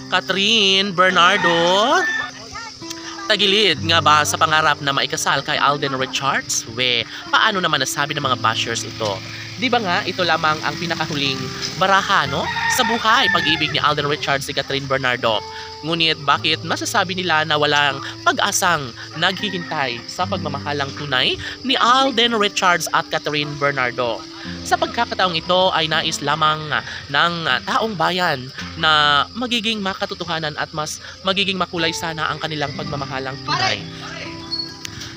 Catherine Bernardo, tagilid nga ba sa pangarap na maikasal kay Alden Richards? Paano naman nasabi ng mga bashers ito? Di ba nga, ito lamang ang pinakahuling baraha, no? Sa buhay, pag-ibig ni Alden Richards si Catherine Bernardo. Ngunit bakit masasabi nila na walang pag-asang naghihintay sa pagmamahalang tunay ni Alden Richards at Catherine Bernardo? Sa pagkakataong ito ay nais lamang ng taong bayan na magiging makatotohanan at mas magiging makulay sana ang kanilang pagmamahalang tunay.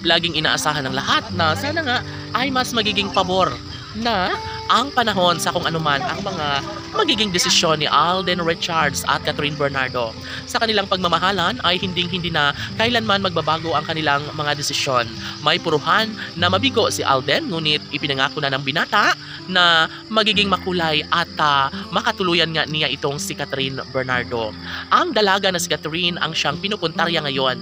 Laging inaasahan ng lahat na sana nga ay mas magiging pabor na ang panahon sa kung anuman ang mga magiging desisyon ni Alden Richards at Catherine Bernardo. Sa kanilang pagmamahalan ay hindi na kailanman magbabago ang kanilang mga desisyon. May puruhan na mabigo si Alden, ngunit ipinangako na ng binata na magiging makulay at makatuluyan nga niya itong si Catherine Bernardo. Ang dalaga na si Catherine ang siyang pinupuntarya ngayon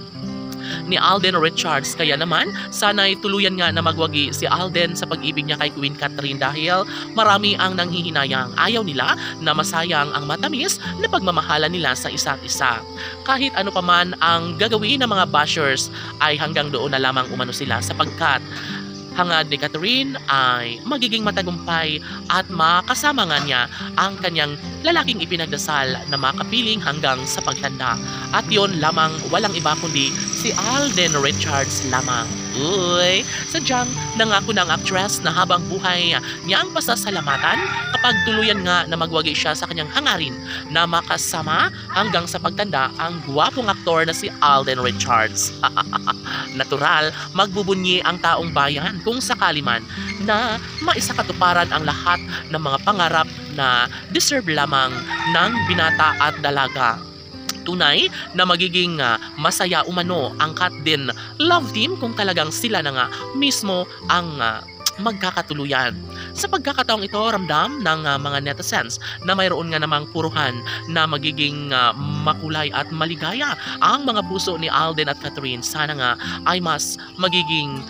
ni Alden Richards, kaya naman sana'y tuluyan nga na magwagi si Alden sa pag-ibig niya kay Queen Catherine dahil marami ang nanghihinayang. Ayaw nila na masayang ang matamis na pagmamahalan nila sa isa't isa. Kahit ano pa man ang gagawin ng mga bashers ay hanggang doon na lamang umano sila, sapagkat hangad ni Catherine ay magiging matagumpay at makasama nga niya ang kanyang lalaking ipinagdasal na makapiling hanggang sa pagtanda. At yon lamang, walang iba kundi si Alden Richards lamang. Uy, sadyang nangako ng actress na habang buhay niya ang pasasalamatan kapag tuluyan nga na magwagi siya sa kanyang hangarin na makasama hanggang sa pagtanda ang gwapong aktor na si Alden Richards. Natural, magbubunyi ang taong bayan kung sakali man na maisakatuparan ang lahat ng mga pangarap na deserve lamang ng binata at dalaga. Tunay na magiging masaya umano ang Cat din love team kung talagang sila na nga mismo ang magkakatuluyan. Sa pagkakataong ito, ramdam ng mga netizens na mayroon nga namang puruhan na magiging makulay at maligaya ang mga puso ni Alden at Catherine. Sana nga ay mas magiging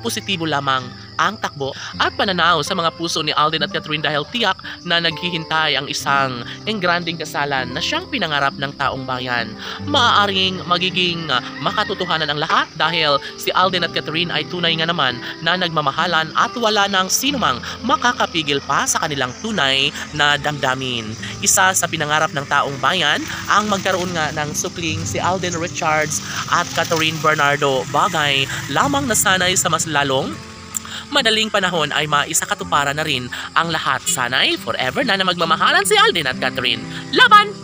positibo lamang ang takbo at pananaw sa mga puso ni Alden at Catherine dahil tiyak na naghihintay ang isang engranding kasalan na siyang pinangarap ng taong bayan. Maaaring magiging makatotohanan ang lahat dahil si Alden at Catherine ay tunay nga naman na nagmamahalan at wala nang sinumang makakapigil pa sa kanilang tunay na damdamin. Isa sa pinangarap ng taong bayan ang magkaroon nga ng supling si Alden Richards at Catherine Bernardo. Bagay lamang na sanay sa mas lalong madaling panahon ay maisakatuparan na rin ang lahat. Sana'y forever na magmamahalan si Alden at Catherine. Laban!